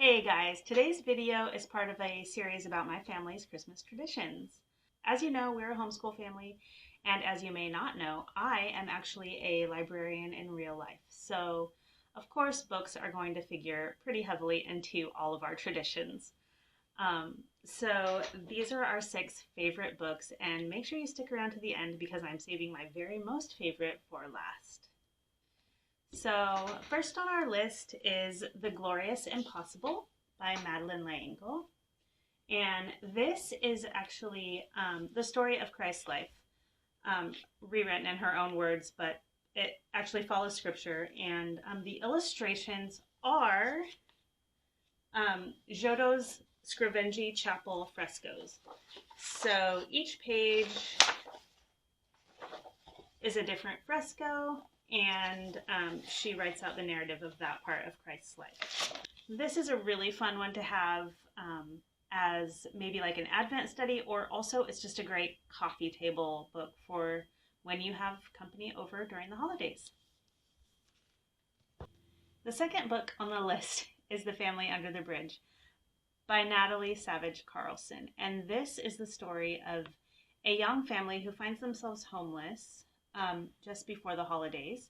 Hey guys, today's video is part of a series about my family's Christmas traditions. As you know, we're a homeschool family, and as you may not know, I am actually a librarian in real life. So, of course, books are going to figure pretty heavily into all of our traditions. So these are our 6 favorite books, and make sure you stick around to the end because I'm saving my very most favorite for last. So first on our list is The Glorious Impossible by Madeleine L'Engle. And this is actually the story of Christ's life, rewritten in her own words, but it actually follows scripture. And the illustrations are Giotto's Scrivengi Chapel frescoes. So each page is a different fresco, and she writes out the narrative of that part of Christ's life. This is a really fun one to have as maybe like an Advent study, or also it's just a great coffee table book for when you have company over during the holidays. The second book on the list is The Family Under the Bridge by Natalie Savage Carlson. And this is the story of a young family who finds themselves homeless just before the holidays.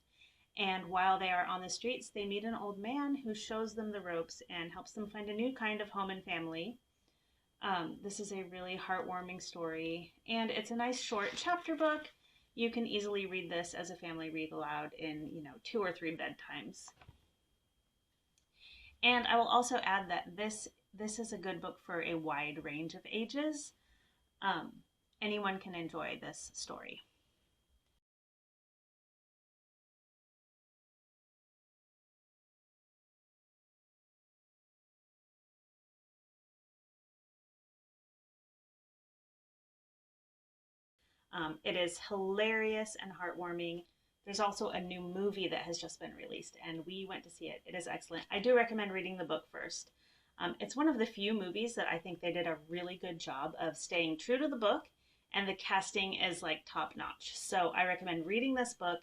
And while they are on the streets, they meet an old man who shows them the ropes and helps them find a new kind of home and family. This is a really heartwarming story, and it's a nice short chapter book. You can easily read this as a family read aloud in, 2 or 3 bedtimes. And I will also add that this is a good book for a wide range of ages. Anyone can enjoy this story. It is hilarious and heartwarming. There's also a new movie that has just been released, and we went to see it. It is excellent. I do recommend reading the book first. It's one of the few movies that I think they did a really good job of staying true to the book, and the casting is like top notch. So I recommend reading this book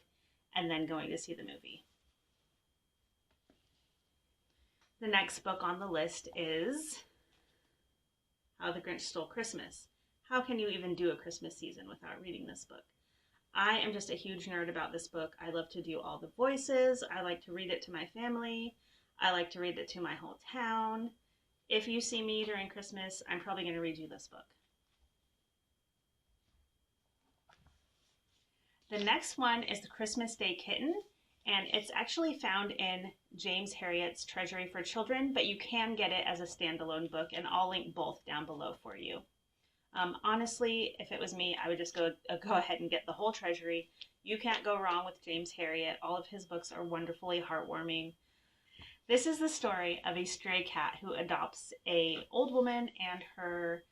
and then going to see the movie. The next book on the list is How the Grinch Stole Christmas. How can you even do a Christmas season without reading this book? I am just a huge nerd about this book. I love to do all the voices. I like to read it to my family. I like to read it to my whole town. If you see me during Christmas, I'm probably going to read you this book. The next one is The Christmas Day Kitten, and it's actually found in James Herriot's Treasury for Children, but you can get it as a standalone book, and I'll link both down below for you. Honestly, if it was me, I would just go ahead and get the whole treasury. You can't go wrong with James Herriot. All of his books are wonderfully heartwarming. This is the story of a stray cat who adopts an old woman and her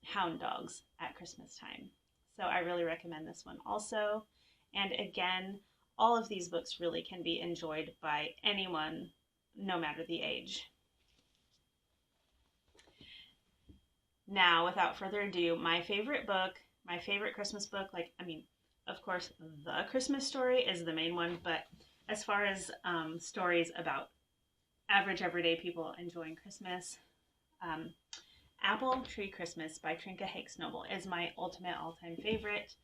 hound dogs at Christmas time. So I really recommend this one also. And again, all of these books really can be enjoyed by anyone, no matter the age. Now, without further ado, my favorite book, my favorite Christmas book, of course, The Christmas Story is the main one, but as far as stories about average everyday people enjoying Christmas, Apple Tree Christmas by Trinka Hakes Noble is my ultimate all-time favorite.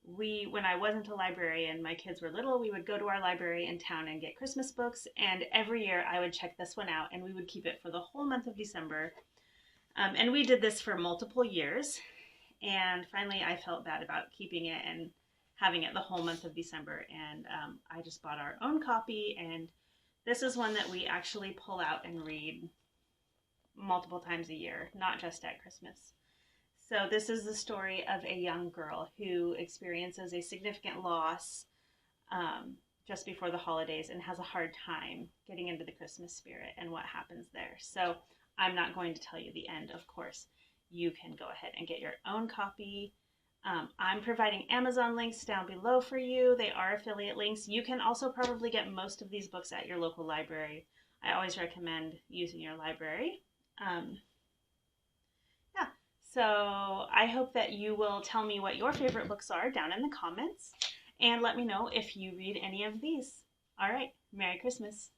When I wasn't a librarian, my kids were little, we would go to our library in town and get Christmas books, and every year I would check this one out, and we would keep it for the whole month of December. And we did this for multiple years, and finally I felt bad about keeping it and having it the whole month of December, and I just bought our own copy, and this is one that we actually pull out and read multiple times a year, not just at Christmas. So this is the story of a young girl who experiences a significant loss just before the holidays and has a hard time getting into the Christmas spirit and what happens there. So I'm not going to tell you the end, of course. You can go ahead and get your own copy. I'm providing Amazon links down below for you. They are affiliate links. You can also probably get most of these books at your local library. I always recommend using your library. So I hope that you will tell me what your favorite books are down in the comments, and let me know if you read any of these. All right, Merry Christmas.